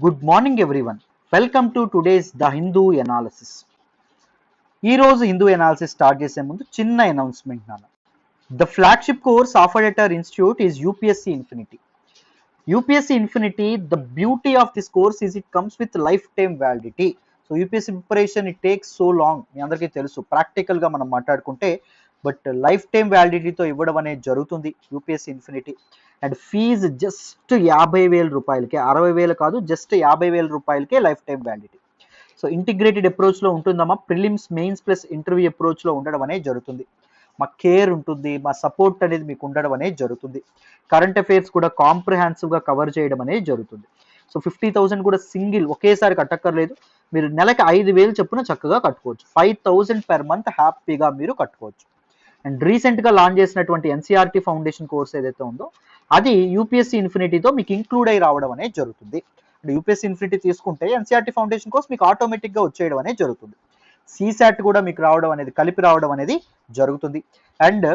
Good morning everyone. Welcome to today's the Hindu analysis. ఈ రోజు Hindu analysis start చేసే ముందు చిన్న అనౌన్స్మెంట్ నాన్న. The flagship course offered at our institute is UPSC Infinity. UPSC Infinity, the beauty of this course is it comes with lifetime validity. So UPSC preparation it takes so long, మీ అందరికీ తెలుసు. ప్రాక్టికల్గా మనం మాట్లాడుకుంటే but life time వ్యాలిడిటీతో ఇవ్వడం అనేది జరుగుతుంది UPSC Infinity. And fee just 50,000 రూపాయలకే, 60,000 కాదు, జస్ట్ 50,000 రూపాయలకే lifetime validity. So integrated అప్రోచ్లో ఉంటుందమ్మా. ప్రిలిమ్స్, మెయిన్స్ ప్లస్ ఇంటర్వ్యూ అప్రోచ్లో ఉండడం అనేది జరుగుతుంది. మా కేర్ ఉంటుంది, మా సపోర్ట్ అనేది మీకు ఉండడం అనేది జరుగుతుంది. కరెంట్ అఫైర్స్ కూడా కాంప్రహెన్సివ్గా కవర్ చేయడం అనేది జరుగుతుంది. సో 50,000 కూడా సింగిల్ ఒకేసారి కట్టక్కర్లేదు. మీరు నెలకి 5,000 చొప్పున చక్కగా కట్టుకోవచ్చు. 5,000 పెర్ మంత్ హ్యాపీగా మీరు కట్టుకోవచ్చు. అండ్ రీసెంట్గా లాంచ్ చేసినటువంటి ఎన్సీఆర్టీ ఫౌండేషన్ కోర్స్ ఏదైతే ఉందో అది యూపీఎస్సీ ఇన్ఫినిటీతో మీకు ఇంక్లూడ్ అయి రావడం అనేది జరుగుతుంది. యూపీఎస్సీ ఇన్ఫినిటీ తీసుకుంటే ఎన్సీఆర్టీ ఫౌండేషన్ కోర్స్ మీకు ఆటోమేటిక్గా వచ్చేయడం అనేది జరుగుతుంది. సీసాట్ కూడా మీకు రావడం అనేది, కలిపి రావడం అనేది జరుగుతుంది. అండ్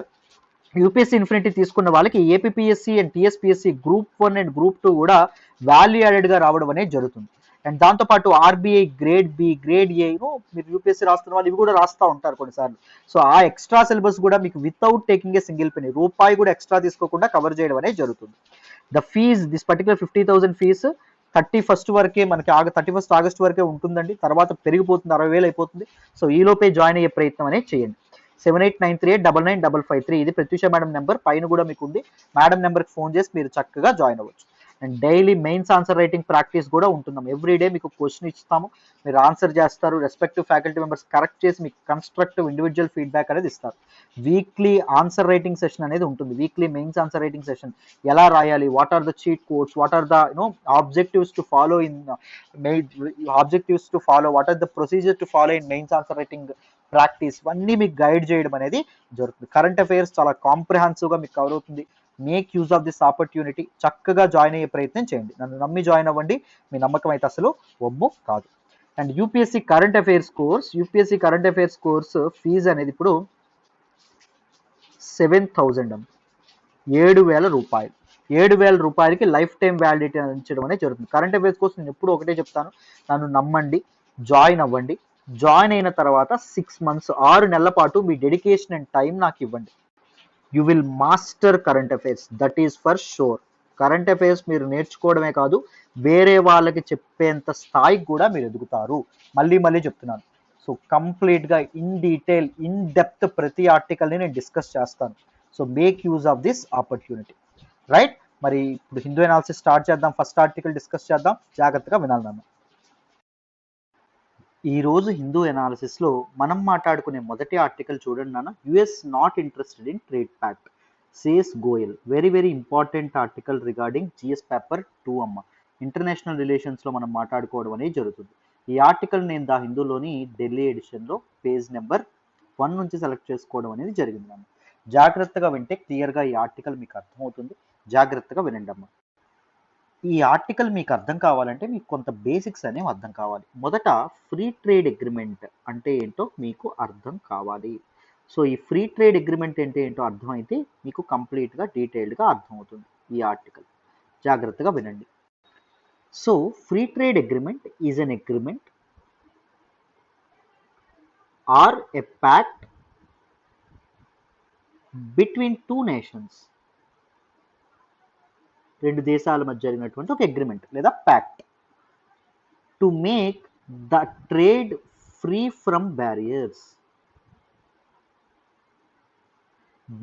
యూపీఎస్సీ ఇన్ఫినిటీ తీసుకున్న వాళ్ళకి APSC and TSPSC group 1 and group 2 కూడా వాల్యూ యాడెడ్గా రావడం అనేది జరుగుతుంది. అండ్ దాంతోపాటు RBI grade B, grade A, మీరు యూపీఎస్సీ రాస్తున్న వాళ్ళు ఇవి కూడా రాస్తూ ఉంటారు కొన్నిసార్లు. సో ఆ ఎక్స్ట్రా సిలబస్ కూడా మీకు without taking a single penny, రూపాయి కూడా ఎక్స్ట్రా తీసుకోకుండా కవర్ చేయడం అనేది జరుగుతుంది. The fees, this particular 50,000 fee 31st వరకే మనకి 31st ఆగస్ట్ వరకే ఉంటుందండి. తర్వాత పెరిగిపోతుంది, 60,000 అయిపోతుంది. సో ఈ లోపే జాయిన్ అయ్యే ప్రయత్నం అనేది చేయండి. 7893899553 ఇది ప్రత్యూష మేడం నెంబర్, పైన కూడా మీకు ఉంది. మేడం నెంబర్కి ఫోన్ చేసి మీరు చక్కగా జాయిన్ అవ్వచ్చు. And daily mains answer writing practice కూడా ఉంటున్నాం. ఎవ్రీడే మీకు క్వశ్చన్ ఇస్తాము, మీరు ఆన్సర్ చేస్తారు. రెస్పెక్టివ్ ఫ్యాకల్టీ మెంబర్స్ కరెక్ట్ చేసి మీకు కన్స్ట్రక్టివ్ ఇండివిజువల్ ఫీడ్బ్యాక్ అనేది ఇస్తారు. వీక్లీ ఆన్సర్ రైటింగ్ సెషన్ అనేది ఉంటుంది. Weekly mains answer writing session ఎలా రాయాలి, what are the cheat codes, what are the objectives to follow in what are the procedure to follow in mains answer writing practice, ఇవన్నీ మీకు guide చేయడం అనేది జరుగుతుంది. Current affairs చాలా కాంప్రహెన్సివ్గా మీకు cover అవుతుంది. Make use of this opportunity. చక్కగా join అయ్యే ప్రయత్నం చేయండి. నన్ను నమ్మి జాయిన్ అవ్వండి, మీ నమ్మకం అయితే అసలు ఒమ్ము కాదు. And UPSC current affairs course fee అనేది ఇప్పుడు 7,000 అమ్మ, 7,000 రూపాయలు. 7,000 రూపాయలకి లైఫ్ టైం వ్యాలిడిటీ అందించడం అనేది జరుగుతుంది. కరెంట్ అఫైర్స్ కోసం నేను ఎప్పుడు ఒకటే చెప్తాను, నన్ను నమ్మండి, జాయిన్ అవ్వండి. జాయిన్ అయిన తర్వాత 6 months, 6 నెలల పాటు మీ డెడికేషన్ అండ్ టైం నాకు ఇవ్వండి. You will master current affairs, that is for sure. Current affairs మీరు నేర్చుకోవడమే కాదు, వేరే వాళ్ళకి చెప్పేంత స్థాయికి కూడా మీరు ఎదుగుతారు. మళ్ళీ చెప్తున్నాను. సో కంప్లీట్గా ఇన్ డీటెయిల్, ఇన్ డెప్త్ ప్రతి ఆర్టికల్ని నేను డిస్కస్ చేస్తాను. So make use of this opportunity, right? మరి ఇప్పుడు హిందూ ఎనాలిసిస్ స్టార్ట్ చేద్దాం. ఫస్ట్ ఆర్టికల్ డిస్కస్ చేద్దాం, జాగ్రత్తగా వినాలి నన్ను. ఈ రోజు హిందూ ఎనాలిసిస్లో మనం మాట్లాడుకునే మొదటి ఆర్టికల్ చూడండి నాన్న. US not interested in trade pact, says Goyal. Very important article regarding GS paper 2 అమ్మ. ఇంటర్నేషనల్ రిలేషన్స్లో మనం మాట్లాడుకోవడం అనేది జరుగుతుంది. ఈ ఆర్టికల్ నేను ద హిందూలోని ఢిల్లీ ఎడిషన్లో పేజ్ నెంబర్ 1 నుంచి సెలెక్ట్ చేసుకోవడం అనేది జరిగింది నాన్న. జాగ్రత్తగా వింటే క్లియర్గా ఈ ఆర్టికల్ మీకు అర్థమవుతుంది. జాగ్రత్తగా వినండి అమ్మ. ఈ ఆర్టికల్ మీకు అర్థం కావాలంటే మీకు కొంత బేసిక్స్ అనేవి అర్థం కావాలి. మొదట ఫ్రీ ట్రేడ్ అగ్రిమెంట్ అంటే ఏంటో మీకు అర్థం కావాలి. సో ఈ ఫ్రీ ట్రేడ్ అగ్రిమెంట్ అంటే ఏంటో అర్థమైతే మీకు కంప్లీట్గా డీటెయిల్డ్గా అర్థమవుతుంది ఈ ఆర్టికల్. జాగ్రత్తగా వినండి. So free trade agreement is an agreement or a pact between 2 nations, రెండు దేశాల మధ్య జరిగినటువంటి ఒక అగ్రిమెంట్ లేదా pact to make the trade free from barriers.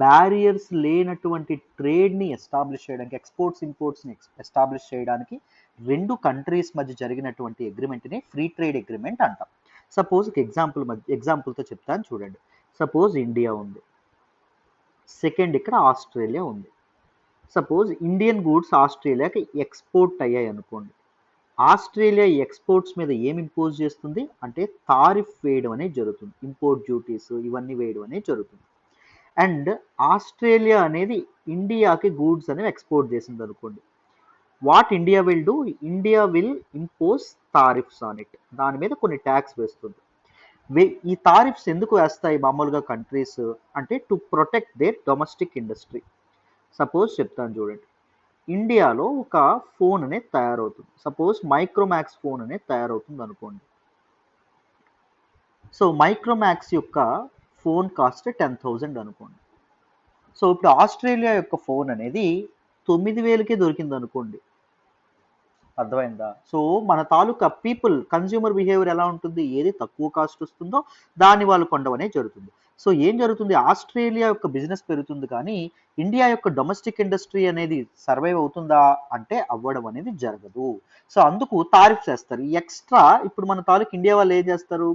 Barriers లేనటువంటి ట్రేడ్ని ఎస్టాబ్లిష్ చేయడానికి, ఎక్స్పోర్ట్స్ ఇంపోర్ట్స్ని ఎస్టాబ్లిష్ చేయడానికి రెండు కంట్రీస్ మధ్య జరిగినటువంటి అగ్రిమెంట్ని ఫ్రీ ట్రేడ్ అగ్రిమెంట్ అంటాం. సపోజ్ ఎగ్జాంపుల్తో చెప్తాను చూడండి. సపోజ్ ఇండియా ఉంది, సెకండ్ ఇక్కడ ఆస్ట్రేలియా ఉంది. సపోజ్ ఇండియన్ గూడ్స్ ఆస్ట్రేలియాకి ఎక్స్పోర్ట్ అయ్యాయి అనుకోండి. ఆస్ట్రేలియా ఎక్స్పోర్ట్స్ మీద ఏం ఇంపోజ్ చేస్తుంది అంటే తారిఫ్ వేయడం అనేది జరుగుతుంది. ఇంపోర్ట్ డ్యూటీస్ ఇవన్నీ వేయడం అనేది జరుగుతుంది. అండ్ ఆస్ట్రేలియా అనేది ఇండియాకి గూడ్స్ అనేవి ఎక్స్పోర్ట్ చేసింది అనుకోండి. What India will do, India will impose tariffs on it. దాని మీద కొన్ని ట్యాక్స్ వేస్తుంది. ఈ తారిఫ్స్ ఎందుకు వేస్తాయి మామూలుగా కంట్రీస్ అంటే to protect there domestic industry. Suppose చెప్తాను చూడండి. ఇండియాలో ఒక ఫోన్ అనేది తయారవుతుంది. సపోజ్ మైక్రోమాక్స్ ఫోన్ అనేది తయారవుతుంది అనుకోండి. సో మైక్రోమాక్స్ యొక్క ఫోన్ కాస్ట్ 10,000 అనుకోండి. సో ఇప్పుడు ఆస్ట్రేలియా యొక్క ఫోన్ అనేది 9,000కే దొరికింది అనుకోండి. అర్థమైందా? సో మన తాలూకా పీపుల్ కన్స్యూమర్ బిహేవియర్ ఎలా ఉంటుంది? ఏది తక్కువ కాస్ట్ వస్తుందో దాన్ని వాళ్ళు కొనడం అనేది జరుగుతుంది. సో ఏం జరుగుతుంది? ఆస్ట్రేలియా యొక్క బిజినెస్ పెరుగుతుంది కానీ ఇండియా యొక్క డొమెస్టిక్ ఇండస్ట్రీ అనేది సర్వైవ్ అవుతుందా అంటే అవ్వడం అనేది జరగదు. సో అందుకు తారిఫ్ చేస్తారు. ఎక్స్ట్రా ఇప్పుడు మన తాలూకు ఇండియా వాళ్ళు ఏం చేస్తారు?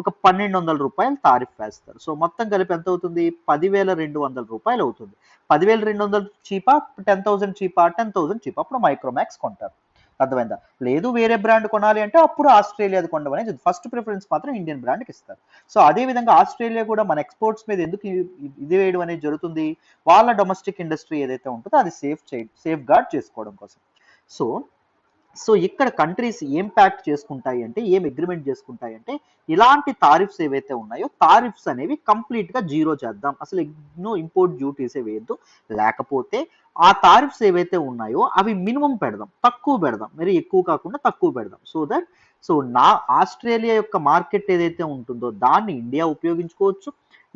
ఒక 1,200 రూపాయలు తారిఫ్ వేస్తారు. సో మొత్తం కలిపి ఎంత అవుతుంది? 10,200 రూపాయలు అవుతుంది. 10,200 చీపా, 10,000 చీపా, 10,000 చీపా. అప్పుడు మైక్రోమాక్స్ కొంటారు. అర్థమైందా? లేదు వేరే బ్రాండ్ కొనాలి అంటే అప్పుడు ఆస్ట్రేలియాది కొనడం అనేది ఫస్ట్ ప్రిఫరెన్స్ మాత్రం ఇండియన్ బ్రాండ్కి ఇస్తారు. సో అదే విధంగా ఆస్ట్రేలియా కూడా మన ఎక్స్పోర్ట్స్ మీద ఎందుకు ఇది వేయడం అనేది జరుగుతుంది? వాళ్ళ డొమెస్టిక్ ఇండస్ట్రీ ఏదైతే ఉంటుందో అది సేఫ్ గార్డ్ చేసుకోవడం కోసం. సో ఇక్కడ కంట్రీస్ ఏం ప్యాక్ట్ చేసుకుంటాయి అంటే, ఏం అగ్రిమెంట్ చేసుకుంటాయి అంటే, ఇలాంటి తారిఫ్స్ ఏవైతే ఉన్నాయో తారిఫ్స్ అనేవి కంప్లీట్ గా జీరో చేద్దాం, అసలు ఎన్నో ఇంపోర్ట్ డ్యూటీసే వేయద్దు, లేకపోతే ఆ తారిఫ్స్ ఏవైతే ఉన్నాయో అవి మినిమం పెడదాం, తక్కువ పెడదాం, మరి ఎక్కువ కాకుండా తక్కువ పెడదాం. సో నా ఆస్ట్రేలియా యొక్క మార్కెట్ ఏదైతే ఉంటుందో దాన్ని ఇండియా ఉపయోగించుకోవచ్చు.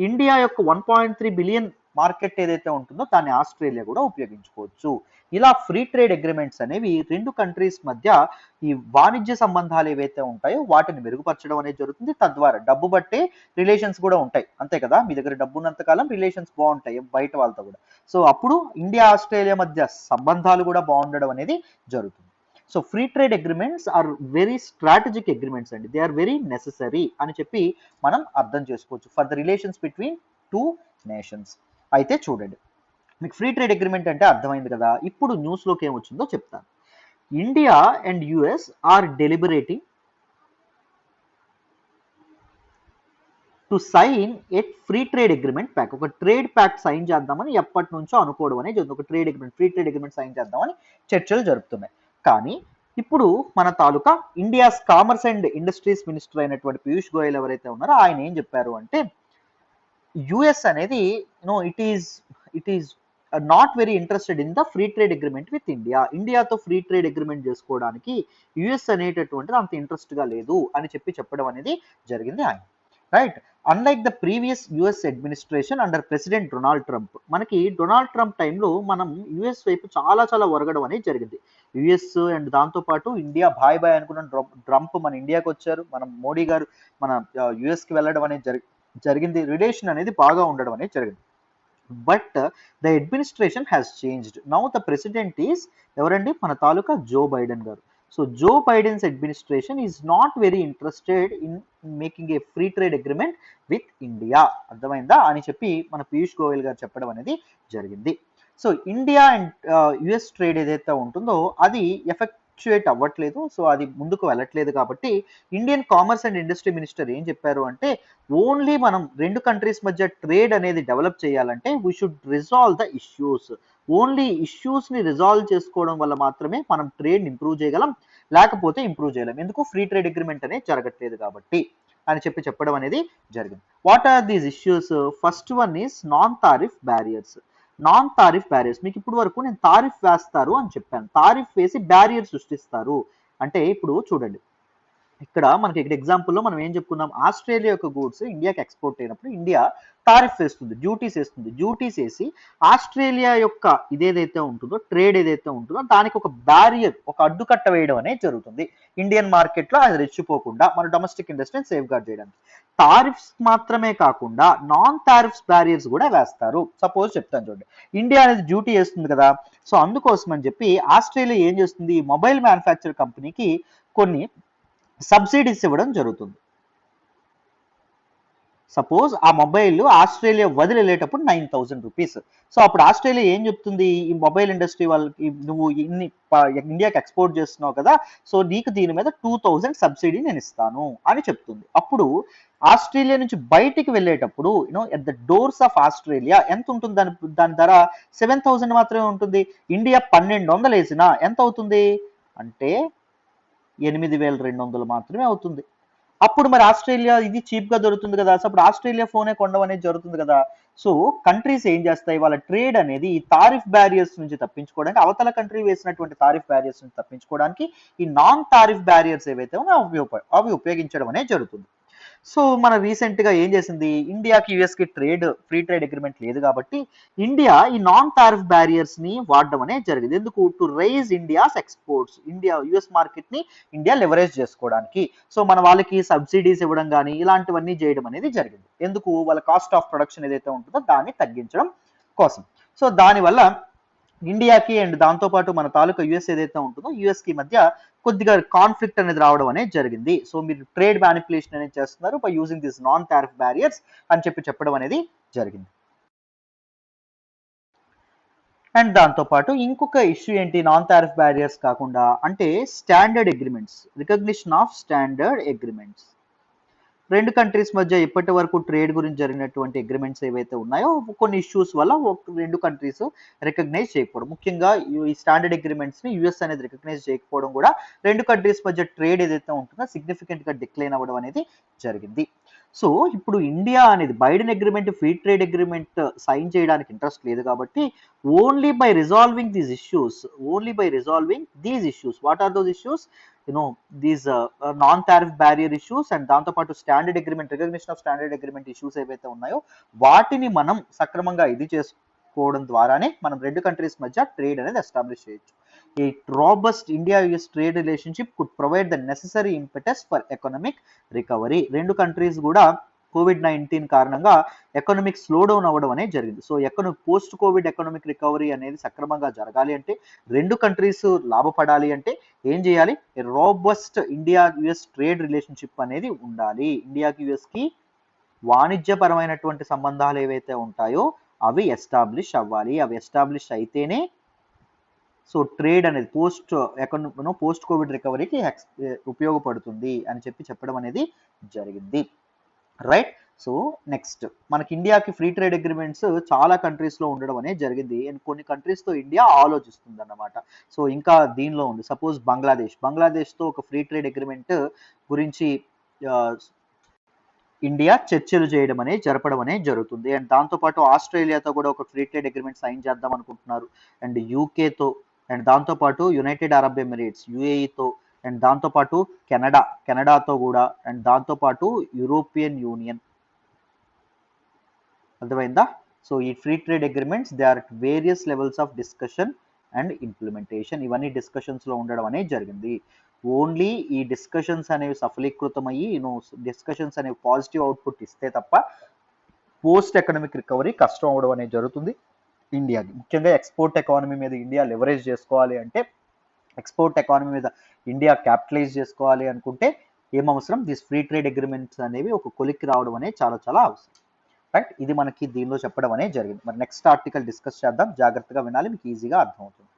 ఇండియా యొక్క 1.3 బిలియన్ మార్కెట్ ఏదైతే ఉంటుందో దాన్ని ఆస్ట్రేలియా కూడా ఉపయోగించుకోవచ్చు. ఇలా ఫ్రీ ట్రేడ్ అగ్రిమెంట్స్ అనేవి రెండు కంట్రీస్ మధ్య ఈ వాణిజ్య సంబంధాలు ఏవైతే ఉంటాయో వాటిని మెరుగుపరచడం అనేది జరుగుతుంది. తద్వారా డబ్బు బట్టే రిలేషన్స్ కూడా ఉంటాయి, అంతే కదా? మీ దగ్గర డబ్బు ఉన్నంత కాలం రిలేషన్స్ బాగుంటాయి బయట వాళ్ళతో కూడా. సో అప్పుడు ఇండియా ఆస్ట్రేలియా మధ్య సంబంధాలు కూడా బాగుండడం అనేది జరుగుతుంది. So free trade agreements are very strategic agreements అండి, దే ఆర్ వెరీ నెససరీ అని చెప్పి మనం అర్థం చేసుకోవచ్చు for the relations between two nations. అయితే చూడండి, మీకు ఫ్రీ ట్రేడ్ అగ్రిమెంట్ అంటే అర్థమైంది కదా. ఇప్పుడు న్యూస్లోకి ఏమొచ్చిందో చెప్తాను. India and US are deliberating to sign a free trade agreement pact. ఒక ట్రేడ్ ప్యాక్ట్ సైన్ చేద్దామని ఎప్పటి నుంచో అనుకోవడం అనేది ఒక ఫ్రీ ట్రేడ్ అగ్రిమెంట్ సైన్ చేద్దామని చర్చలు జరుపుతున్నాయి. కానీ ఇప్పుడు మన తాలూకా India's commerce and industries minister అయినటువంటి పీయూష్ గోయల్ ఎవరైతే ఉన్నారో ఆయన ఏం చెప్పారు అంటే, యుఎస్ అనేది it is not very interested in the free trade agreement with India. ఇండియాతో ఫ్రీ ట్రేడ్ అగ్రిమెంట్ చేసుకోవడానికి యుఎస్ అనేటటువంటిది అంత ఇంట్రెస్ట్ గా లేదు అని చెప్పడం అనేది జరిగింది ఆయన. Right, unlike the previous US administration under president Donald Trump. మనకి డొనాల్డ్ ట్రంప్ టైంలో మనం యుఎస్ వైపు చాలా ఒరగడం అనేది జరిగింది. యుఎస్ అండ్ దాంతో పాటు ఇండియా బాయ్ అనుకున్న ట్రంప్ మన ఇండియాకి వచ్చారు, మనం మోడీ గారు మన యుఎస్కి వెళ్ళడం అనేది జరిగింది. రిలేషన్ అనేది బాగా ఉండడం అనేది జరిగింది. But the administration has changed. Now the president is ఎవరండి? మన తాలూకా జో బైడెన్ గారు. So Joe Biden's administration is not very interested in making a free trade agreement with India. అర్థమైందా అని చెప్పి మన పీయూష్ గోయల్ గారు చెప్పడం అనేది జరిగింది. So India and US trade ఏదైతే ఉంటుందో అది ఎఫెక్చుయేట్ అవ్వట్లేదు, సో అది ముందుకు వెళ్ళట్లేదు. కాబట్టి Indian commerce and industry minister ఏం చెప్పారు అంటే, ఓన్లీ మనం రెండు కంట్రీస్ మధ్య ట్రేడ్ అనేది డెవలప్ చేయాలంటే we should resolve the issues. Only issues ని రిజాల్వ్ చేసుకోవడం వల్ల మాత్రమే మనం ట్రేడ్ ఇంప్రూవ్ చేయగలం, లేకపోతే ఇంప్రూవ్ చేయలేం. ఎందుకు? ఫ్రీ ట్రేడ్ అగ్రిమెంట్ అనేది జరగట్లేదు కాబట్టి అని చెప్పడం అనేది జరిగింది. What are these issues? First one is non tariff barriers. Non tariff barriers, మీకు ఇప్పుడు వరకు నేను తారిఫ్ వేస్తారు అని చెప్పాను, తారిఫ్ వేసి బ్యారియర్ సృష్టిస్తారు అంటే ఇప్పుడు చూడండి, ఇక్కడ మనకి ఇక్కడ ఎగ్జాంపుల్లో మనం ఏం చెప్పుకున్నాం, ఆస్ట్రేలియా యొక్క గూడ్స్ ఇండియాకి ఎక్స్పోర్ట్ అయినప్పుడు ఇండియా టారిఫ్ వేస్తుంది, డ్యూటీస్ వేస్తుంది. డ్యూటీస్ వేసి ఆస్ట్రేలియా యొక్క ఇదేదైతే ఉంటుందో ట్రేడ్ ఏదైతే ఉంటుందో దానికి ఒక బ్యారియర్, ఒక అడ్డుకట్ట వేయడం అనేది జరుగుతుంది ఇండియన్ మార్కెట్లో అది రెచ్చిపోకుండా మన డొమెస్టిక్ ఇండస్ట్రీని సేఫ్ గార్డ్ చేయడానికి. టారిఫ్స్ మాత్రమే కాకుండా నాన్ టారిఫ్స్ బ్యారియర్స్ కూడా వేస్తారు. సపోజ్ చెప్తాను చూడండి, ఇండియా అనేది డ్యూటీ వేస్తుంది కదా, సో అందుకోసం అని చెప్పి ఆస్ట్రేలియా ఏం చేస్తుంది, మొబైల్ మ్యానుఫ్యాక్చర్ కంపెనీకి కొన్ని సబ్సిడీస్ ఇవ్వడం జరుగుతుంది. సపోజ్ ఆ మొబైల్ ఆస్ట్రేలియా వదిలేటప్పుడు 9,000 రూపీస్. సో అప్పుడు ఆస్ట్రేలియా ఏం చెప్తుంది, ఈ మొబైల్ ఇండస్ట్రీ వాళ్ళకి, నువ్వు ఇన్ని ఇండియాకి ఎక్స్పోర్ట్ చేస్తున్నావు కదా, సో నీకు దీని మీద 2,000 సబ్సిడీ నేను ఇస్తాను అని చెప్తుంది. అప్పుడు ఆస్ట్రేలియా నుంచి బయటికి వెళ్ళేటప్పుడు at the doors of Australia ఎంత ఉంటుంది, దాని ధర 7,000 మాత్రమే ఉంటుంది. ఇండియా 1,200 వేసినా ఎంత అవుతుంది అంటే 8,200 మాత్రమే అవుతుంది. అప్పుడు మరి ఆస్ట్రేలియా ఇది చీప్ గా దొరుకుతుంది కదా, సో అప్పుడు ఆస్ట్రేలియా ఫోనే కొనడం అనేది జరుగుతుంది కదా. సో కంట్రీస్ ఏం చేస్తాయి, వాళ్ళ ట్రేడ్ అనేది ఈ తారిఫ్ బ్యారియర్స్ నుంచి తప్పించుకోవడానికి, అవతల కంట్రీ వేసినటువంటి తారిఫ్ బ్యారియర్స్ నుంచి తప్పించుకోవడానికి ఈ నాన్ తారిఫ్ బ్యారియర్స్ ఏవైతే ఉన్నాయో అవి ఉపయోగించడం అనేది జరుగుతుంది. సో మన రీసెంట్ గా ఏం చేసింది, ఇండియాకి యుఎస్ కి ఫ్రీ ట్రేడ్ అగ్రిమెంట్ లేదు కాబట్టి ఇండియా ఈ నాన్ టారిఫ్ బ్యారియర్స్ ని వాడడం అనేది జరిగింది. ఎందుకు, to raise India's exports, India US market ని ఇండియా లెవరేజ్ చేసుకోవడానికి. సో మన వాళ్ళకి సబ్సిడీస్ ఇవ్వడం కానీ ఇలాంటివన్నీ చేయడం అనేది జరిగింది. ఎందుకు, వాళ్ళ కాస్ట్ ఆఫ్ ప్రొడక్షన్ ఏదైతే ఉంటుందో దాన్ని తగ్గించడం కోసం. సో దానివల్ల ఇండియాకి అండ్ దాంతోపాటు మన తాలూకా యుఎస్ ఏదైతే ఉంటుందో యుఎస్ కి మధ్య కొద్దిగా కాన్ఫ్లిక్ట్ అనేది రావడం అనేది జరిగింది. సో మీరు ట్రేడ్ మ్యానిపులేషన్ అనేది చేస్తున్నారు by using this non tariff barriers అని చెప్పడం అనేది జరిగింది. అండ్ దాంతోపాటు ఇంకొక ఇష్యూ ఏంటి, నాన్ టారిఫ్ బ్యారియర్స్ కాకుండా అంటే standard agreements, recognition of standard agreements. రెండు కంట్రీస్ మధ్య ఇప్పటి వరకు ట్రేడ్ గురించి జరిగినటువంటి అగ్రిమెంట్స్ ఏవైతే ఉన్నాయో కొన్ని ఇష్యూస్ వల్ల రెండు కంట్రీస్ రికగ్నైజ్ చేయకపోవడం, ముఖ్యంగా ఈ స్టాండర్డ్ అగ్రిమెంట్స్ ని యుఎస్ అనేది రికగ్నైజ్ చేయకపోవడం కూడా రెండు కంట్రీస్ మధ్య ట్రేడ్ ఏదైతే ఉంటుందో సిగ్నిఫికెంట్ గా డిక్లైన్ అవ్వడం అనేది జరిగింది. సో ఇప్పుడు ఇండియా అనేది బైడెన్ agreement, free trade agreement sign చేయడానికి ఇంట్రెస్ట్ లేదు కాబట్టి only by resolving these issues, what are those issues, these non tariff barrier issues and దాంతోపాటు standard agreement, recognition of standard agreement issues ఏవైతే ఉన్నాయో వాటిని మనం సక్రమంగా ఇది చేసుకోవడం ద్వారానే మనం రెండు కంట్రీస్ మధ్య ట్రేడ్ అనేది ఎస్టాబ్లిష్ చేయొచ్చు. A robust India-US trade relationship could provide the necessary impetus for economic recovery. రెండు కంట్రీస్ కూడా COVID-19 కారణంగా ఎకనామిక్ స్లో డౌన్ అవ్వడం అనేది జరిగింది. So post Covid economic recovery అనేది సక్రమంగా జరగాలి అంటే, రెండు కంట్రీస్ లాభపడాలి అంటే ఏం చేయాలి, robust India US trade relationship అనేది ఉండాలి. ఇండియాకి యుఎస్ కి వాణిజ్యపరమైనటువంటి సంబంధాలు ఏవైతే ఉంటాయో అవి ఎస్టాబ్లిష్ అవ్వాలి. అవి ఎస్టాబ్లిష్ అయితేనే సో ట్రేడ్ అనేది పోస్ట్ కోవిడ్ రికవరీకి ఉపయోగపడుతుంది అని చెప్పడం అనేది జరిగింది. రైట్. సో నెక్స్ట్ మనకి ఇండియాకి ఫ్రీ ట్రేడ్ అగ్రిమెంట్స్ చాలా కంట్రీస్ లో ఉండడం అనేది జరిగింది అండ్ కొన్ని కంట్రీస్ తో ఇండియా ఆలోచిస్తుంది అన్నమాట. సో ఇంకా దీనిలో ఉంది, సపోజ్ బంగ్లాదేశ్ తో ఒక ఫ్రీ ట్రేడ్ అగ్రిమెంట్ గురించి ఇండియా చర్చలు జరపడం అనేది జరుగుతుంది. అండ్ దాంతోపాటు ఆస్ట్రేలియాతో కూడా ఒక ఫ్రీ ట్రేడ్ అగ్రిమెంట్ సైన్ చేద్దాం అనుకుంటున్నారు, అండ్ యూకేతో, అండ్ దాంతోపాటు యునైటెడ్ అరబ్ ఎమిరేట్స్ యుఏఈతో, అండ్ దాంతోపాటు కెనడాతో కూడా, అండ్ దాంతోపాటు యూరోపియన్ యూనియన్. అర్థమైందా? సో ఈ free trade agreements they are various levels of discussion and implementation. ఇవన్నీ డిస్కషన్స్ లో ఉండడం అనేది జరిగింది. ఓన్లీ ఈ డిస్కషన్స్ అనేవి సఫలీకృతమయ్యి డిస్కషన్స్ అనేవి పాజిటివ్ అవుట్పుట్ ఇస్తే తప్ప పోస్ట్ ఎకనామిక్ రికవరీ కష్టం అవడం అనేది జరుగుతుంది ఇండియాకి. ముఖ్యంగా ఎక్స్పోర్ట్ ఎకానమీ మీద ఇండియా లెవరేజ్ చేసుకోవాలి అంటే, ఎక్స్పోర్ట్ ఎకానమీ మీద ఇండియా క్యాపిటలైజ్ చేసుకోవాలి అనుకుంటే ఏం అవసరం, దిస్ ఫ్రీ ట్రేడ్ అగ్రిమెంట్స్ అనేవి ఒక కొలిక్కి రావడం అనేది చాలా చాలా అవసరం. రైట్. ఇది మనకి దీనిలో చెప్పడం అనేది జరిగింది. మరి నెక్స్ట్ ఆర్టికల్ డిస్కస్ చేద్దాం, జాగ్రత్తగా వినాలి, మీకు ఈజీగా అర్థమవుతుంది.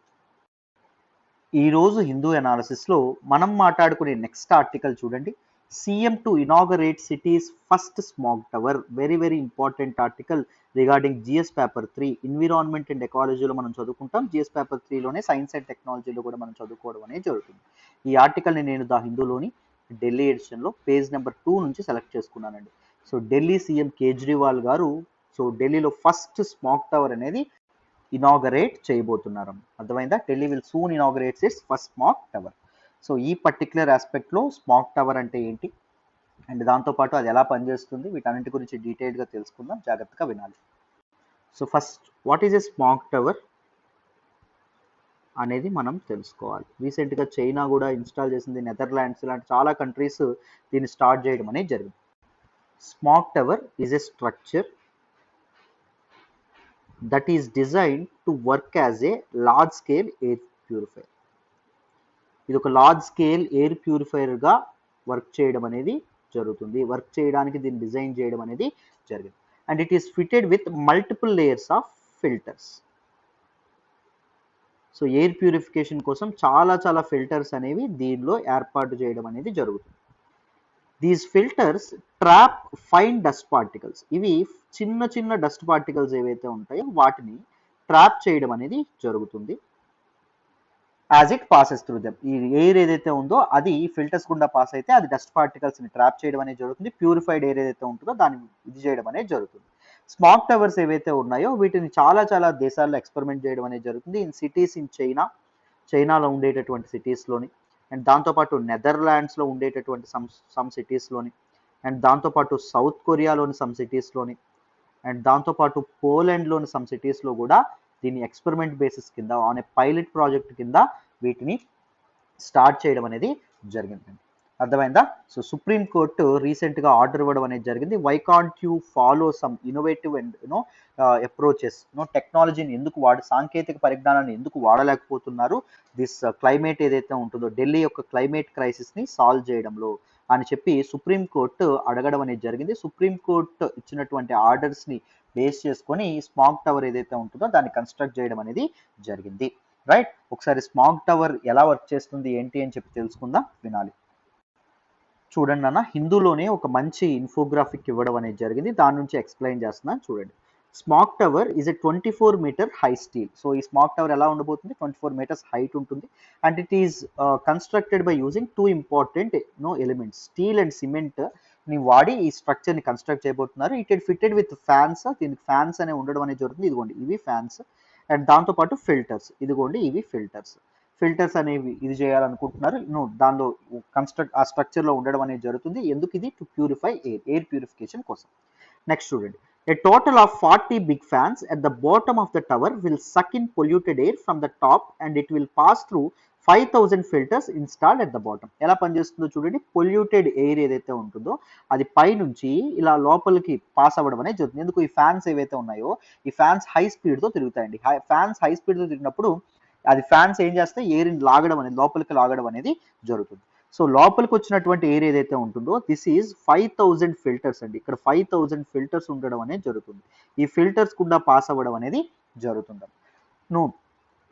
ఈ రోజు హిందూ అనాలిసిస్ లో మనం మాట్లాడుకునే నెక్స్ట్ ఆర్టికల్ చూడండి, CM to inaugurate city's first smog tower. Very very important article regarding GS paper 3 environment and ఎకాలజీలో మనం చదువుకుంటాం, జిఎస్ పేపర్ 3లోనే సైన్స్ అండ్ టెక్నాలజీలో కూడా మనం చదువుకోవడం అనేది జరుగుతుంది. ఈ ఆర్టికల్ని నేను ద హిందూలోని ఢిల్లీ ఎడిషన్లో పేజ్ నెంబర్ 2 నుంచి సెలెక్ట్ చేసుకున్నానండి. సో ఢిల్లీ సీఎం కేజ్రీవాల్ గారు సో ఢిల్లీలో ఫస్ట్ స్మాగ్ టవర్ అనేది ఇనాగరేట్ చేయబోతున్నారు. అర్థమైందా? Delhi will soon inaugurates its first smog tower. So ఈ పర్టికులర్ ఆస్పెక్ట్లో స్మాగ్ టవర్ అంటే ఏంటి అండ్ దాంతోపాటు అది ఎలా పనిచేస్తుంది, వీటన్నింటి గురించి డీటెయిల్గా తెలుసుకుందాం, జాగ్రత్తగా వినాలి. So first what is a smog tower అనేది మనం తెలుసుకోవాలి. రీసెంట్గా చైనా కూడా ఇన్స్టాల్ చేసింది, నెదర్లాండ్స్ ఇలాంటి చాలా కంట్రీస్ దీన్ని స్టార్ట్ చేయడం అనేది జరిగింది. Smog tower is a structure that is designed to work as a large scale air purifier. ఇది ఒక లార్జ్ స్కేల్ ఎయిర్ ప్యూరిఫైయర్ గా వర్క్ చేయడం అనేది జరుగుతుంది. వర్క్ చేయడానికి దీన్ని డిజైన్ చేయడం అనేది జరిగింది. And it is fitted with multiple layers of filters. So air purification కోసం చాలా చాలా ఫిల్టర్స్ అనేవి దీనిలో ఏర్పాటు చేయడం అనేది జరుగుతుంది. These filters trap fine dust particles. ఇవి చిన్న చిన్న డస్ట్ పార్టికల్స్ ఏవైతే ఉంటాయో వాటిని ట్రాప్ చేయడం అనేది జరుగుతుంది. As it passes through them. ఈ ఎయిర్ ఏదైతే ఉందో అది ఫిల్టర్స్ గుండా పాస్ అయితే అది డస్ట్ పార్టికల్స్ని ట్రాప్ చేయడం అనేది జరుగుతుంది. ప్యూరిఫైడ్ ఎయిర్ ఏదైతే ఉంటుందో దాన్ని ఇది చేయడం అనేది జరుగుతుంది. స్మాగ్ టవర్స్ ఏవైతే ఉన్నాయో వీటిని చాలా చాలా దేశాల్లో ఎక్స్పెరిమెంట్ చేయడం అనేది జరుగుతుంది. ఇన్ సిటీస్ ఇన్ చైనాలో ఉండేటటువంటి సిటీస్లోని, అండ్ దాంతోపాటు నెదర్లాండ్స్లో ఉండేటటువంటి సమ్ సిటీస్లోని, అండ్ దాంతోపాటు సౌత్ కొరియాలోని సమ్ సిటీస్లోని, అండ్ దాంతోపాటు పోలాండ్లోని సమ్ సిటీస్లో కూడా దీన్ని ఎక్స్పెరిమెంట్ బేసిస్ కింద ఆన్ ఏ పైలట్ ప్రాజెక్ట్ కింద వీటిని స్టార్ట్ చేయడం అనేది జరిగిందండి. అర్థమైందా? సో సుప్రీం కోర్టు రీసెంట్గా ఆర్డర్ ఇవ్వడం అనేది జరిగింది. Why can't you follow some innovative and approaches, టెక్నాలజీని ఎందుకు సాంకేతిక పరిజ్ఞానాన్ని ఎందుకు వాడలేకపోతున్నారు దిస్ క్లైమేట్ ఏదైతే ఉంటుందో ఢిల్లీ యొక్క క్లైమేట్ క్రైసిస్ని సాల్వ్ చేయడంలో అని చెప్పి సుప్రీం కోర్టు అడగడం అనేది జరిగింది. సుప్రీం కోర్టు ఇచ్చినటువంటి ఆర్డర్స్ని బేస్ చేసుకొని స్మాగ్ టవర్ ఏదైతే ఉంటుందో దాన్ని కన్స్ట్రక్ట్ చేయడం అనేది జరిగింది. రైట్, ఒకసారి స్మాగ్ టవర్ ఎలా వర్క్ చేస్తుంది ఏంటి అని చెప్పి తెలుసుకుందాం, వినాలి. చూడండి అన్న, హిందూలోనే ఒక మంచి ఇన్ఫోగ్రాఫిక్ ఇవ్వడం అనేది జరిగింది, దాని నుంచి ఎక్స్ప్లెయిన్ చేస్తున్నాను చూడండి. Smog tower is a 24 meter high steel. So ఈ స్మాగ్ టవర్ ఎలా ఉండబోతుంది, 24 మీటర్స్ హైట్ ఉంటుంది. And it is constructed by using 2 important elements, steel and cement ని వాడి ఈ స్ట్రక్చర్ ని కన్స్ట్రక్ట్ చేయబోతున్నారు. It fitted with fans. దీనికి ఫ్యాన్స్ అనే ఉండడం అనేది జరుగుతుంది. ఇదిగోండి ఇవి ఫ్యాన్స్. అండ్ దాంతోపాటు ఫిల్టర్స్, ఇదిగోండి ఇవి ఫిల్టర్స్ అనేవి ఇది చేయాలనుకుంటున్నారు. దానిలో ఆ స్ట్రక్చర్లో ఉండడం అనేది జరుగుతుంది. ఎందుకు ఇది? టు ప్యూరిఫై ఎయిర్ ప్యూరిఫికేషన్ కోసం. నెక్స్ట్ చూడండి, a total of 40 big fans at the bottom of the tower will suck in polluted air from the top and it will pass through 5000 filters installed at the bottom. ఎలా పనిచేస్తుందో చూడండి. Polluted air ఏదైతే ఉంటుందో అది పైనుంచి ఇలా లోపలికి pass అవ్వడం అనేది జరుగుతుంది. ఎందుకు? ఈ ఫ్యాన్స్ ఏవైతే ఉన్నాయో ఈ ఫ్యాన్స్ హై స్పీడ్తో తిరుగుతాయండి. ఫ్యాన్స్ హై స్పీడ్తో తిరిగినప్పుడు అది ఫ్యాన్స్ ఏం చేస్తాయి, ఎయిర్ని లాగడం అనేది, లోపలికి లాగడం అనేది జరుగుతుంది. సో లోపలికి వచ్చినటువంటి ఎయిర్ ఏదైతే ఉంటుందో దిస్ ఈజ్ 5000 ఫిల్టర్స్ అండి. ఇక్కడ 5000 ఫిల్టర్స్ ఉండడం అనేది జరుగుతుంది. ఈ ఫిల్టర్స్ కూడా పాస్ అవ్వడం అనేది జరుగుతుంది.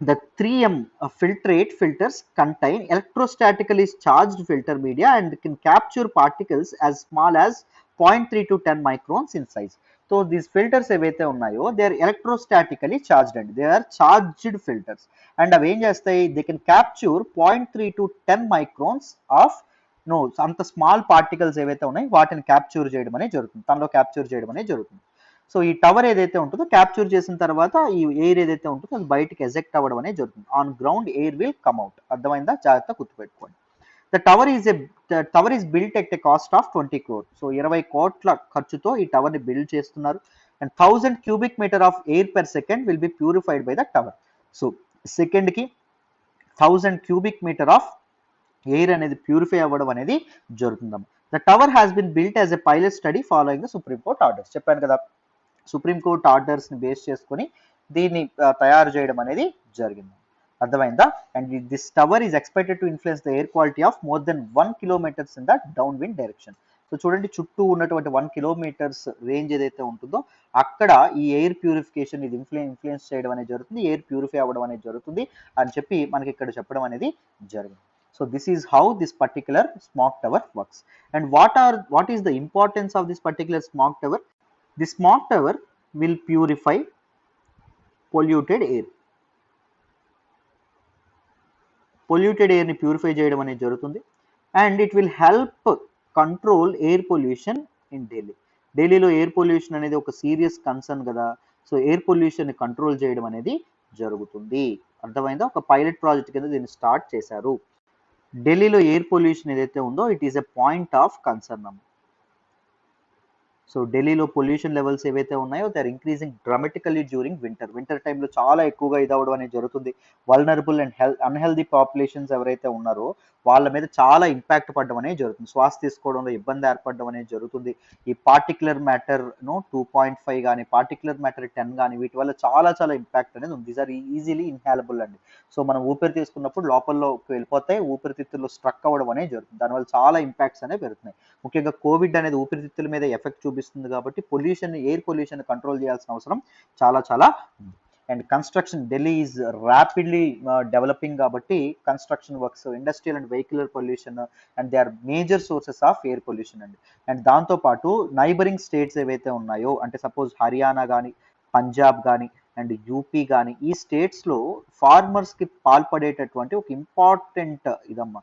The 3M filtrate filters contain electrostatically charged filter media and can capture particles as small as 0.3 to 10 microns in size. So these filters ఏవైతే ఉన్నాయో they are electrostatically charged and they are charged filters. And అవి ఏం చేస్తాయి, they can capture 0.3 to 10 microns of అంత small particles ఏవైతే ఉన్నాయో వాటిని capture చేయడం అనేది జరుగుతుంది, తనలో క్యాప్చర్ చేయడం అనేది జరుగుతుంది. సో ఈ టవర్ ఏదైతే ఉంటుందో క్యాప్చర్ చేసిన తర్వాత ఈ ఎయిర్ ఏదైతే ఉంటుందో అది బయటికి ఎజెక్ట్ అవ్వడం అనేది జరుగుతుంది. On ground air will come out. అర్థమైందా? జాగ్రత్త గుర్తుపెట్టుకోండి. The tower is built at a cost of 20 crore. So 20 కోట్ల ఖర్చుతో ఈ టవర్ ని బిల్డ్ చేస్తున్నారు. And 1000 cubic meter of air per second will be purified by the tower. So second కి 1000 cubic meter of air అనేది purify అవ్వడం అనేది జరుగుతుందమ్మా. The tower has been built as a pilot study following the supreme court orders. చెప్పాను కదా, supreme court ఆర్డర్స్ని base చేసుకొని దీన్ని తయారు చేయడం అనేది జరిగింది. అర్థమైందా? And this tower is expected to influence the air quality of more than 1 kilometers in the down wind direction. So చూడండి, చుట్టూ ఉన్నటువంటి 1 kilometers రేంజ్ ఏదైతే ఉంటుందో అక్కడ ఈ ఎయిర్ ప్యూరిఫికేషన్ ఇది ఇన్ఫ్లుయెన్స్ చేయడం అనేది జరుగుతుంది, ఎయిర్ ప్యూరిఫై అవ్వడం అనేది జరుగుతుంది అని చెప్పి మనకి ఇక్కడ చెప్పడం అనేది జరిగింది. So this is how this particular smog tower works. And what is the importance of this particular smog tower? The smog tower will purify polluted air. Polluted air ni purify చేయడం అనేది జరుగుతుంది. And it will help control air pollution in Delhi. ఢిల్లీలో air pollution అనేది ఒక serious concern కదా. So air pollution ని control చేయడం అనేది జరుగుతుంది. అర్థమైందా? ఒక పైలట్ ప్రాజెక్ట్ కింద దీన్ని స్టార్ట్ చేశారు. ఢిల్లీలో ఎయిర్ పొల్యూషన్ ఏదైతే ఉందో it is a point of concern అమ్మ. సో ఢిల్లీలో పొల్యూషన్ లెవెల్స్ ఏవైతే ఉన్నాయో they are increasing dramatically during winter టైంలో చాలా ఎక్కువగా ఇదవడం అనేది జరుగుతుంది. వల్నరబుల్ అండ్ అన్హెల్దీ పాపులేషన్స్ ఎవరైతే ఉన్నారో వాళ్ళ మీద చాలా ఇంపాక్ట్ పడడం అనేది జరుగుతుంది. శ్వాస తీసుకోవడంలో ఇబ్బంది ఏర్పడడం అనేది జరుగుతుంది. ఈ పార్టిక్యులర్ మ్యాటర్ 2.5 కానీ పార్టిక్యులర్ మ్యాటర్ 10 కానీ వీటి వల్ల చాలా చాలా ఇంపాక్ట్ అనేది ఉంది. దీస్ ఆర్ ఈజీలీ ఇన్హాలబుల్ అండి. సో మనం ఊపిరి తీసుకున్నప్పుడు లోపలికి వెళ్ళిపోతాయి, ఊపిరితిత్తుల్లో స్ట్రక్ అవ్వడం అనేది జరుగుతుంది. దానివల్ల చాలా ఇంపాక్ట్స్ అనేవి పెరుగుతున్నాయి. ముఖ్యంగా కోవిడ్ అనేది ఊపిరితిత్తుల మీద ఎఫెక్ట్ చూపిస్తుంది కాబట్టి ఎయిర్ పొల్యూషన్ కంట్రోల్ చేయాల్సిన అవసరం చాలా చాలా ఉంది. And construction, Delhi is rapidly developing కాబట్టి construction works, industrial and vehicular pollution and they are major sources of air pollution అండి. అండ్ దాంతోపాటు నైబరింగ్ స్టేట్స్ ఏవైతే ఉన్నాయో అంటే సపోజ్ హర్యానా కానీ పంజాబ్ కానీ అండ్ యూపీ కానీ ఈ స్టేట్స్లో ఫార్మర్స్కి పాల్పడేటటువంటి ఒక ఇంపార్టెంట్ ఇదమ్మా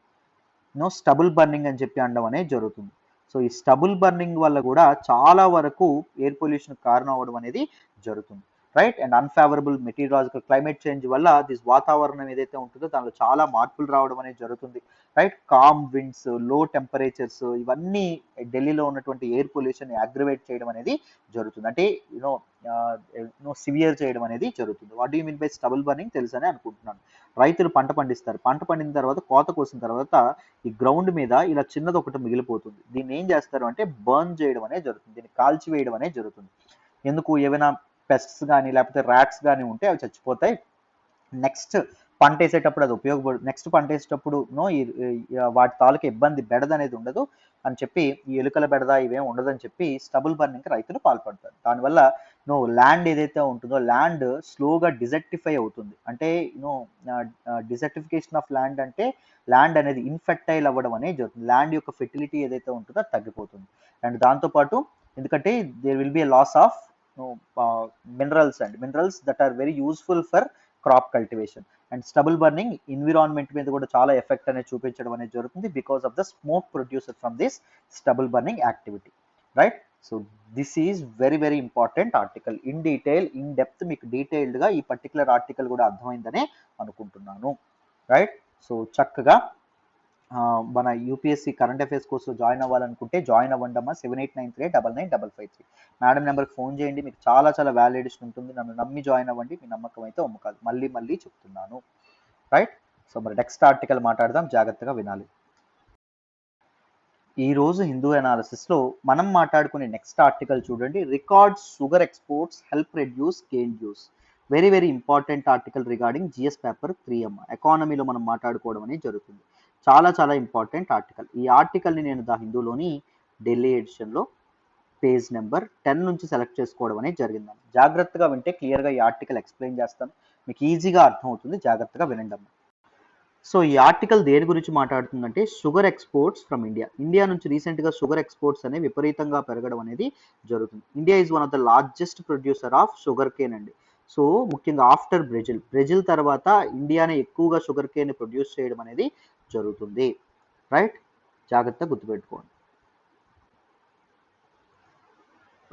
స్టబుల్ బర్నింగ్ అని చెప్పి అనడం అనేది జరుగుతుంది. సో ఈ స్టబుల్ బర్నింగ్ వల్ల కూడా చాలా వరకు ఎయిర్ పొల్యూషన్ కారణం అవ్వడం అనేది జరుగుతుంది, right. And unfavourable meteorological climate change వల్ల దిస్ వాతావరణం ఏదైతే ఉంటుందో దానిలో చాలా మార్పులు రావడం అనేది జరుగుతుంది, రైట్. కామ్ విండ్స్, లో టెంపరేచర్స్, ఇవన్నీ ఢిల్లీలో ఉన్నటువంటి ఎయిర్ పొల్యూషన్ అగ్రివేట్ చేయడం అనేది జరుగుతుంది, అంటే సివియర్ చేయడం అనేది జరుగుతుంది. What do you mean by stubble burning తెలుసని అనుకుంటున్నాను. రైతులు పంట పండిస్తారు, పంట పండిన తర్వాత కోత కోసిన తర్వాత ఈ గ్రౌండ్ మీద ఇలా చిన్నది ఒకటి మిగిలిపోతుంది. దీన్ని ఏం చేస్తారు అంటే బర్న్ చేయడం అనేది జరుగుతుంది, దీన్ని కాల్చివేయడం అనేది జరుగుతుంది. ఎందుకు? ఏమైనా పెస్ట్స్ కానీ లేకపోతే ర్యాట్స్ కానీ ఉంటే అవి చచ్చిపోతాయి. నెక్స్ట్ పంట వేసేటప్పుడు అది నెక్స్ట్ పంట వేసేటప్పుడు వాటి తాలూకు ఇబ్బంది బెడద అనేది ఉండదు అని చెప్పి, ఈ ఎలుకల బెడద ఇవేం ఉండదని చెప్పి స్టబుల్ బర్నింగ్కి రైతులు పాల్పడతారు. దానివల్ల ల్యాండ్ ఏదైతే ఉంటుందో ల్యాండ్ స్లోగా డిజర్టిఫై అవుతుంది. అంటే డిజర్టిఫికేషన్ ఆఫ్ ల్యాండ్ అంటే ల్యాండ్ అనేది ఇన్ఫెర్టైల్ అవ్వడం అనేది జరుగుతుంది. ల్యాండ్ యొక్క ఫెర్టిలిటీ ఏదైతే ఉంటుందో అది తగ్గిపోతుంది. అండ్ దాంతోపాటు ఎందుకంటే there will be a loss of minerals that are very useful for crop cultivation. And stubble burning environment మీద కూడా చాలా ఎఫెక్ట్ అనేది చూపించడం అనేది జరుగుతుంది because of the smoke producer from this stubble burning activity, right. So this is very very important article. In detail in depth మీకు డీటెయిల్డ్గా ఈ పర్టికులర్ ఆర్టికల్ కూడా అర్థమైందనే అనుకుంటున్నాను, రైట్. సో చక్కగా మన యూపీఎస్సీ కరెంట్ అఫైర్స్ కోర్సులో జాయిన్ అవ్వాలనుకుంటే జాయిన్ అవ్వండి అమ్మా. 7893999553 మేడం నెంబర్కి ఫోన్ చేయండి, మీకు చాలా చాలా వాల్యుయేషన్ ఉంటుంది. నన్ను నమ్మి జాయిన్ అవ్వండి, మీ నమ్మకం అయితే ఒమ్మకాదు. మళ్ళీ మళ్ళీ చెప్తున్నాను, రైట్. సో మరి నెక్స్ట్ ఆర్టికల్ మాట్లాడదాం, జాగ్రత్తగా వినాలి. ఈరోజు హిందూ అనాలిసిస్లో మనం మాట్లాడుకునే నెక్స్ట్ ఆర్టికల్ చూడండి. Records sugar exports help reduce cane juice. Very very important article regarding GS paper 3 అమ్మ. ఎకానమీలో మనం మాట్లాడుకోవడం అనేది జరుగుతుంది. చాలా చాలా ఇంపార్టెంట్ ఆర్టికల్. ఈ ఆర్టికల్ని నేను ద హిందూలోని ఢిల్లీ ఎడిషన్లో పేజ్ నెంబర్ 10 నుంచి సెలెక్ట్ చేసుకోవడం అనేది జరిగిందమ్మ. జాగ్రత్తగా వింటే క్లియర్గా ఈ ఆర్టికల్ ఎక్స్ప్లెయిన్ చేస్తాను, మీకు ఈజీగా అర్థమవుతుంది. జాగ్రత్తగా వినండి అమ్మ. సో ఈ ఆర్టికల్ దేని గురించి మాట్లాడుతుందంటే షుగర్ ఎక్స్పోర్ట్స్ ఫ్రమ్ ఇండియా నుంచి రీసెంట్గా షుగర్ ఎక్స్పోర్ట్స్ అనేవి విపరీతంగా పెరగడం అనేది జరుగుతుంది. India is one of the largest producer of sugar Kane అండి. సో ముఖ్యంగా ఆఫ్టర్ బ్రెజిల్ తర్వాత ఇండియానే ఎక్కువగా షుగర్ కేన్ ప్రొడ్యూస్ చేయడం అనేది జరుగుతుంది, రైట్. జాగ్రత్తగా గుర్తుపెట్టుకోండి,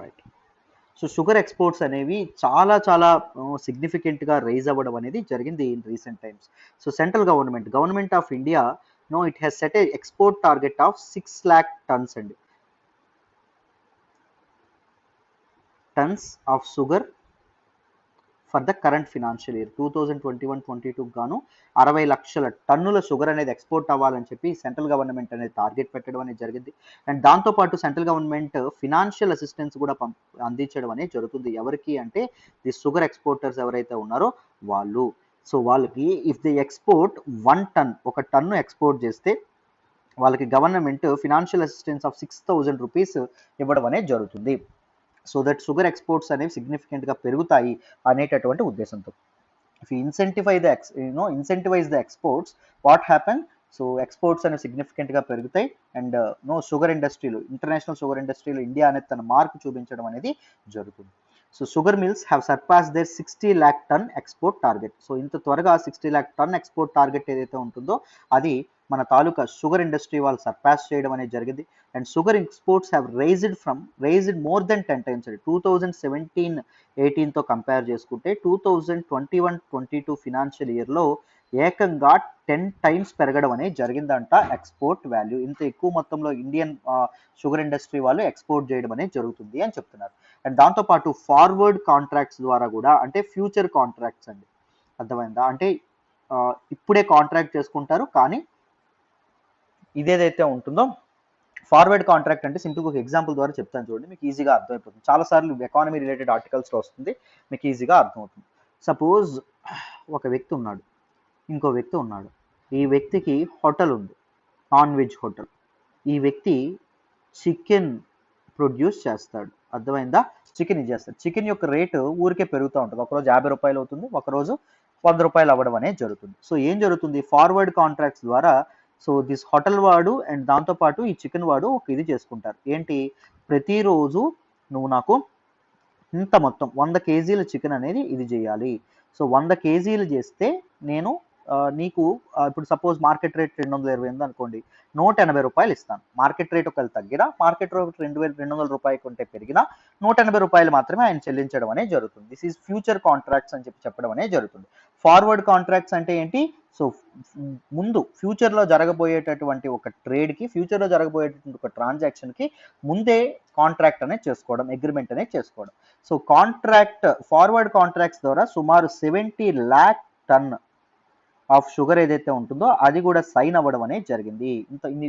రైట్. సో షుగర్ ఎక్స్పోర్ట్స్ అనేవి చాలా చాలా సిగ్నిఫికెంట్గా రైజ్ అవ్వడం అనేది జరిగింది in recent times. So central government of India it has set A export target of 6 lakh tons అండి, tons of sugar for the current financial year 2021-22 గాను 60 లక్షల టన్నుల షుగర్ అనేది ఎక్స్పోర్ట్ అవ్వాలని చెప్పి సెంట్రల్ గవర్నమెంట్ అనేది టార్గెట్ పెట్టడం అనేది జరిగింది. అండ్ దాంతోపాటు సెంట్రల్ గవర్నమెంట్ ఫినాన్షియల్ అసిస్టెన్స్ కూడా అందించడం అనేది జరుగుతుంది. ఎవరికి అంటే ది షుగర్ ఎక్స్పోర్టర్స్ ఎవరైతే ఉన్నారో వాళ్ళు. సో వాళ్ళకి ఇఫ్ ది ఎక్స్పోర్ట్ 1 ton, ఒక టన్ను ఎక్స్పోర్ట్ చేస్తే వాళ్ళకి government financial assistance of 6,000 rupees ఇవ్వడం అనేది జరుగుతుంది. సో దట్ షుగర్ ఎక్స్పోర్ట్స్ అనేవి సిగ్నిఫికెంట్గా పెరుగుతాయి అనేటటువంటి ఉద్దేశంతో. If you incentivize the exports, what happen? So exports అనేవి సిగ్నిఫికెంట్గా పెరుగుతాయి. అండ్ షుగర్ ఇండస్ట్రీలో, ఇంటర్నేషనల్ షుగర్ ఇండస్ట్రీలో ఇండియా అనేది తన మార్క్ చూపించడం అనేది జరుగుతుంది. So sugar mills have surpass their 60 lakh ton export target. So ఇంత త్వరగా 60 lakh ton ఎక్స్పోర్ట్ టార్గెట్ ఏదైతే ఉంటుందో అది మన తాలూకా షుగర్ ఇండస్ట్రీ వాళ్ళు సర్పాస్ చేయడం అనేది జరిగింది. And sugar exports have raised more than 10 times. 2017-18తో కంపేర్ చేసుకుంటే 2021-22 ఫినాన్షియల్ ఇయర్లో ఏకంగా 10 times పెరగడం అనేది జరిగిందంట ఎక్స్పోర్ట్ వాల్యూ. ఇంత ఎక్కువ మొత్తంలో ఇండియన్ షుగర్ ఇండస్ట్రీ వాళ్ళు ఎక్స్పోర్ట్ చేయడం అనేది జరుగుతుంది అని చెప్తున్నారు. అండ్ దాంతోపాటు ఫార్వర్డ్ కాంట్రాక్ట్స్ ద్వారా కూడా, అంటే ఫ్యూచర్ కాంట్రాక్ట్స్ అండి, అర్థమైందా? అంటే ఇప్పుడే కాంట్రాక్ట్ చేసుకుంటారు, కానీ ఇదేదైతే ఉంటుందో ఫార్వర్డ్ కాంట్రాక్ట్ అంటే సింపుల్గా ఒక ఎగ్జాంపుల్ ద్వారా చెప్తాను చూడండి, మీకు ఈజీగా అర్థమైపోతుంది. చాలాసార్లు ఎకానమీ రిలేటెడ్ ఆర్టికల్స్లో వస్తుంది, మీకు ఈజీగా అర్థమవుతుంది. సపోజ్ ఒక వ్యక్తి ఉన్నాడు, ఇంకో వ్యక్తి ఉన్నాడు. ఈ వ్యక్తికి హోటల్ ఉంది, నాన్ వెజ్ హోటల్. ఈ వ్యక్తి చికెన్ ప్రొడ్యూస్ చేస్తాడు, అర్థమైందా? చికెన్ ఇచ్చేస్తాడు. చికెన్ యొక్క రేటు ఊరికే పెరుగుతూ ఉంటుంది. ఒకరోజు 50 రూపాయలు అవుతుంది, ఒకరోజు 100 రూపాయలు అవ్వడం అనేది జరుగుతుంది. సో ఏం జరుగుతుంది? ఫార్వర్డ్ కాంట్రాక్ట్స్ ద్వారా సో దిస్ హోటల్ వాడు అండ్ దాంతోపాటు ఈ చికెన్ వాడు ఒక ఇది చేసుకుంటారు. ఏంటి? ప్రతిరోజు నువ్వు నాకు ఇంత మొత్తం 100 కేజీల చికెన్ అనేది ఇది చేయాలి. సో 100 కేజీలు చేస్తే నేను నీకు ఇప్పుడు సపోజ్ మార్కెట్ రేట్ 228 అనుకోండి, రూ. 180 ఇస్తాను. మార్కెట్ రేట్ ఒకవేళ తగ్గినా, మార్కెట్ రేట్ రూ. 200 కంటే పెరిగినా రూ. 180 మాత్రమే ఆయన చెల్లించడం అనేది జరుగుతుంది. దిస్ ఈజ్ ఫ్యూచర్ కాంట్రాక్ట్స్ అని చెప్పడం అనేది జరుగుతుంది. ఫార్వర్డ్ కాంట్రాక్ట్స్ అంటే ఏంటి? సో ముందు ఫ్యూచర్లో జరగబోయేటటువంటి ఒక ట్రేడ్కి, ఫ్యూచర్లో జరగబోయేటటువంటి ఒక ట్రాన్సాక్షన్కి ముందే కాంట్రాక్ట్ అనేది చేసుకోవడం, అగ్రిమెంట్ అనేది చేసుకోవడం. సో కాంట్రాక్ట్, ఫార్వర్డ్ కాంట్రాక్ట్స్ ద్వారా సుమారు 70 lakh టన్ ఆఫ్ షుగర్ ఏదైతే ఉంటుందో అది కూడా సైన్ అవ్వడం అనేది జరిగింది.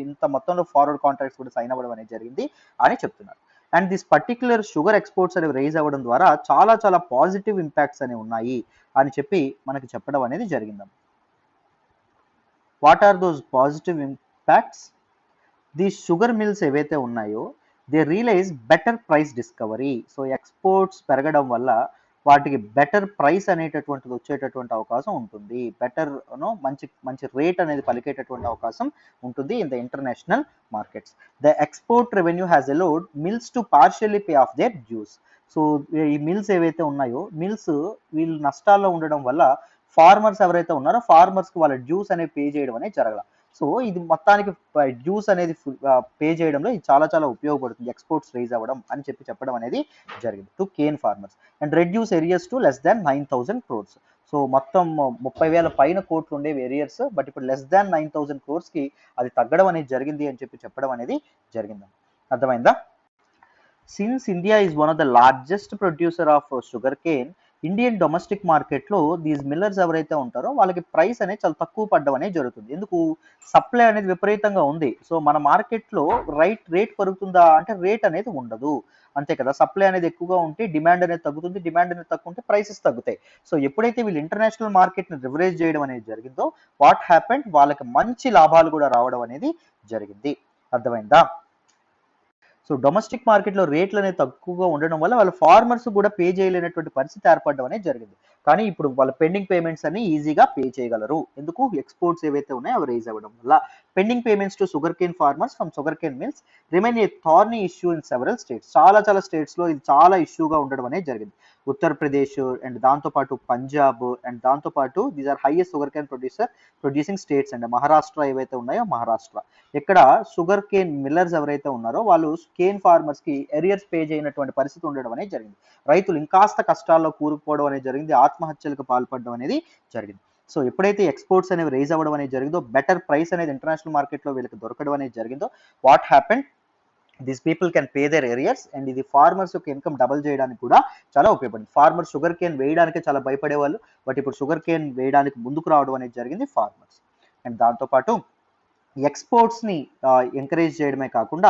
ఇంత మొత్తంలో ఫార్వర్డ్ కాంట్రాక్ట్స్ కూడా సైన్ అవ్వడం అనేది జరిగింది అని చెప్తున్నారు. And this particular sugar exports అనేవి రైజ్ అవ్వడం ద్వారా చాలా చాలా పాజిటివ్ ఇంపాక్ట్స్ అనేవి ఉన్నాయి అని చెప్పి మనకి చెప్పడం అనేది జరిగింది. What are those positive impacts? The sugar mills ఏవైతే ఉన్నాయో they realise better price discovery. So exports పెరగడం వల్ల వాటికి బెటర్ ప్రైస్ అనేటటువంటిది వచ్చేటటువంటి అవకాశం ఉంటుంది. బెటర్ మంచి మంచి రేట్ అనేది పలికేటటువంటి అవకాశం ఉంటుంది in the international markets. The export revenue has allowed mills to partially pay off their dues. So ఈ మిల్స్ ఏవైతే ఉన్నాయో, మిల్స్ వీళ్ళు నష్టాల్లో ఉండడం వల్ల ఫార్మర్స్ ఎవరైతే ఉన్నారో ఫార్మర్స్కి వాళ్ళ డ్యూస్ అనేవి పే చేయడం అనేది జరగల. సో ఇది మొత్తానికి డ్యూస్ అనేది పే చేయడంలో ఇది చాలా చాలా ఉపయోగపడుతుంది, ఎక్స్పోర్ట్స్ రైజ్ అవ్వడం అని చెప్పడం అనేది జరిగింది to cane farmers. And reduce arrears to less than 9,000 crores. So మొత్తం 30,000 పైన కోట్లు ఉండేవి ఏరియాస్, బట్ ఇప్పుడు లెస్ దాన్ 9,000 crores అది తగ్గడం అనేది జరిగింది అని చెప్పడం అనేది జరిగింది. అర్థమైందా? Since India is one of the largest producer of sugar Kane, Indian domestic మార్కెట్లో దీస్ మిల్లర్స్ ఎవరైతే ఉంటారో వాళ్ళకి ప్రైస్ అనేది చాలా తక్కువ పడ్డం అనేది జరుగుతుంది. ఎందుకు? సప్లై అనేది విపరీతంగా ఉంది. సో మన మార్కెట్లో రేట్ పెరుగుతుందా అంటే రేట్ అనేది ఉండదు, అంతే కదా. సప్లై అనేది ఎక్కువగా ఉంటే డిమాండ్ అనేది తగ్గుతుంది, డిమాండ్ అనేది తక్కువ ఉంటే ప్రైసెస్ తగ్గుతాయి. సో ఎప్పుడైతే వీళ్ళు ఇంటర్నేషనల్ మార్కెట్ని రివరేజ్ చేయడం అనేది జరిగిందో వాట్ హ్యాపెండ్, వాళ్ళకి మంచి లాభాలు కూడా రావడం అనేది జరిగింది. అర్థమైందా? సో డొమెస్టిక్ మార్కెట్లో రేట్లు అనేది తక్కువగా ఉండడం వల్ల వాళ్ళ ఫార్మర్స్ కూడా పే చేయలేనటువంటి పరిస్థితి ఏర్పడడం అనేది జరిగింది. కానీ ఇప్పుడు వాళ్ళ పెండింగ్ పేమెంట్స్ అన్ని ఈజీగా పే చేయగలరు. ఎందుకు? ఎక్స్పోర్ట్స్ ఏవైతే ఉన్నాయో అవి రైజ్ అవ్వడం వల్ల. Pending payments to sugar cane farmers from sugar cane mills remain a thorny issue in several states. చాలా స్టేట్స్లో ఇది చాలా ఇష్యూగా ఉండడం అనేది జరిగింది. ఉత్తరప్రదేశ్ అండ్ దాంతోపాటు పంజాబ్ అండ్ దాంతోపాటు these are highest sugar cane producing states and Maharashtra ఏవైతే ఉన్నాయో మహారాష్ట్ర. ఇక్కడ షుగర్ కేన్ మిల్లర్స్ ఎవరైతే ఉన్నారో వాళ్ళు కేన్ ఫార్మర్స్ కి ఎరియర్స్ పే చేయనటువంటి పరిస్థితి ఉండడం అనేది జరిగింది. రైతులు ఇంకాస్త కష్టాల్లో కూరుకుపోవడం అనేది జరిగింది, ఆత్మహత్యలకు పాల్పడడం అనేది జరిగింది. సో ఎప్పుడైతే ఎక్స్పోర్ట్స్ అనేవి రైజ్ అవ్వడం అనేది జరిగిందో, బెటర్ ప్రైస్ అనేది ఇంటర్నేషనల్ మార్కెట్లో వీళ్ళకి దొరకడం అనేది జరిగిందో, what happen, these people can pay their arrears and ఇది ఫార్మర్స్ యొక్క ఇన్కమ్ డబుల్ చేయడానికి కూడా చాలా ఉపయోగపడింది. ఫార్మర్స్ షుగర్ కేన్ వేయడానికే చాలా భయపడేవాళ్ళు, బట్ ఇప్పుడు షుగర్ కేన్ వేయడానికి ముందుకు రావడం అనేది జరిగింది ఫార్మర్స్. అండ్ దాంతోపాటు ఎక్స్పోర్ట్స్ని ఎంకరేజ్ చేయడమే కాకుండా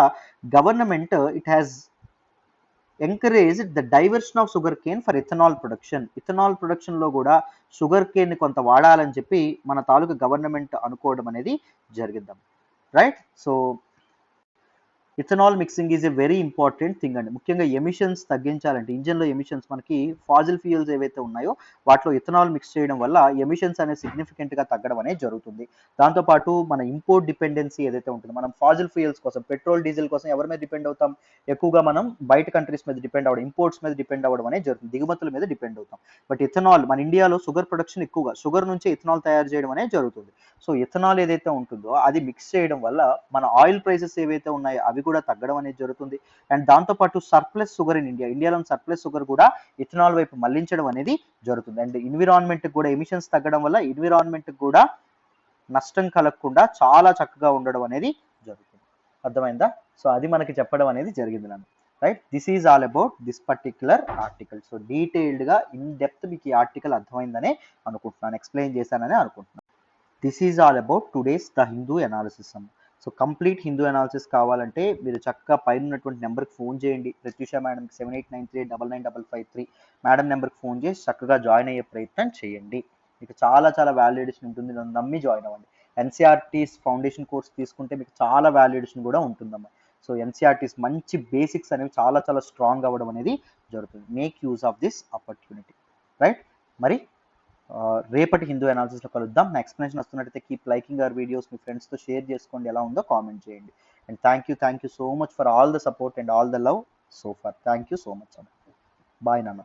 government it has encourage the diversion of sugar cane for ethanol production. Ethanol ప్రొడక్షన్లో కూడా షుగర్ కేన్ని కొంత వాడాలని చెప్పి మన తాలూకు గవర్నమెంట్ అనుకోవడం అనేది జరిగిద్దాం, right. So ethanol mixing is a very important thing అండి. ముఖ్యంగా ఎమిషన్స్ తగ్గించాలంటే, ఇంజన్లో ఎమిషన్స్ మనకి ఫాజిల్ ఫ్యూయల్స్ ఏవైతే ఉన్నాయో వాటిలో ఇథనాల్ మిక్స్ చేయడం వల్ల ఎమిషన్స్ అనేది సిగ్నిఫికెంట్గా తగ్గడం అనేది జరుగుతుంది. దాంతోపాటు మన ఇంపోర్ట్ డిపెండెన్సీ ఏదైతే ఉంటుందో, మనం ఫాజిల్ ఫ్యూయల్స్ కోసం, పెట్రోల్ డీజిల్ కోసం ఎవరి మీద డిపెండ్ అవుతాం? ఎక్కువగా మనం బయట కంట్రీస్ మీద డిపెండ్ అవ్వడం, ఇంపోర్ట్స్ మీద డిపెండ్ అవ్వడం అనేది జరుగుతుంది, దిగుమతుల మీద డిపెండ్ అవుతాం. బట్ ఇథనాల్, మన ఇండియాలో షుగర్ ప్రొడక్షన్ ఎక్కువగా, షుగర్ నుంచి ఇథనాల్ తయారు చేయడం అనేది జరుగుతుంది. సో ఇథనాల్ ఏదైతే ఉంటుందో అది మిక్స్ చేయడం వల్ల మన ఆయిల్ ప్రైసెస్ ఏవైతే ఉన్నాయో అవి కూడా తగ్గడం అనేది జరుగుతుంది. అండ్ దాంతోపాటు సర్ప్లస్ షుగర్ ఇన్ ఇండియాలో సర్ప్లస్ షుగర్ కూడా ఇథనాల్ వైపు మళ్లించడం అనేది జరుగుతుంది. అండ్ ఎన్విరాన్మెంట్ కూడా ఎమిషన్స్ తగ్గడం వల్ల ఎన్విరాన్మెంట్ కూడా నష్టం కలగకుండా చాలా చక్కగా ఉండడం అనేది జరుగుతుంది. అర్థమైందా? సో అది మనకి చెప్పడం అనేది జరిగింది నన్ను, right. This is all about this particular article. So డీటెయిల్డ్గా ఇన్ డెప్త్ మీకు ఈ ఆర్టికల్ అర్థమైందని అనుకుంటున్నాను, ఎక్స్ప్లెయిన్ చేశానని అనుకుంటున్నాను. This is all about today's the Hindu analysis. So complete Hindu analysis కావాలంటే మీరు చక్కగా పైన ఉన్నటువంటి నెంబర్కి ఫోన్ చేయండి, ప్రత్యూష మేడంకి 7893999553 మేడం నెంబర్కి ఫోన్ చేసి చక్కగా జాయిన్ అయ్యే ప్రయత్నం చేయండి. మీకు చాలా వాల్యుయేషన్ ఉంటుంది, నన్ను నమ్మి జాయిన్ అవ్వండి. ఎన్సీఆర్టీస్ ఫౌండేషన్ కోర్స్ తీసుకుంటే మీకు చాలా వాల్యుయేషన్ కూడా ఉంటుందమ్మా. సో ఎన్సీఆర్టీస్ మంచి బేసిక్స్ అనేవి చాలా స్ట్రాంగ్ అవ్వడం అనేది జరుగుతుంది. Make use of this opportunity, right. మరి రేపటి హిందూ అనాలిసిస్లో కలుద్దాం. నా ఎక్స్ప్లెనేషన్ వస్తున్నట్టయితే కీప్ లైకింగ్ అవర్ వీడియోస్, మీ ఫ్రెండ్స్తో షేర్ చేసుకోండి, ఎలా ఉందో కామెంట్ చేయండి. And thank you so much for all the support and all the love so far. Thank you so much. Bye నాన్న.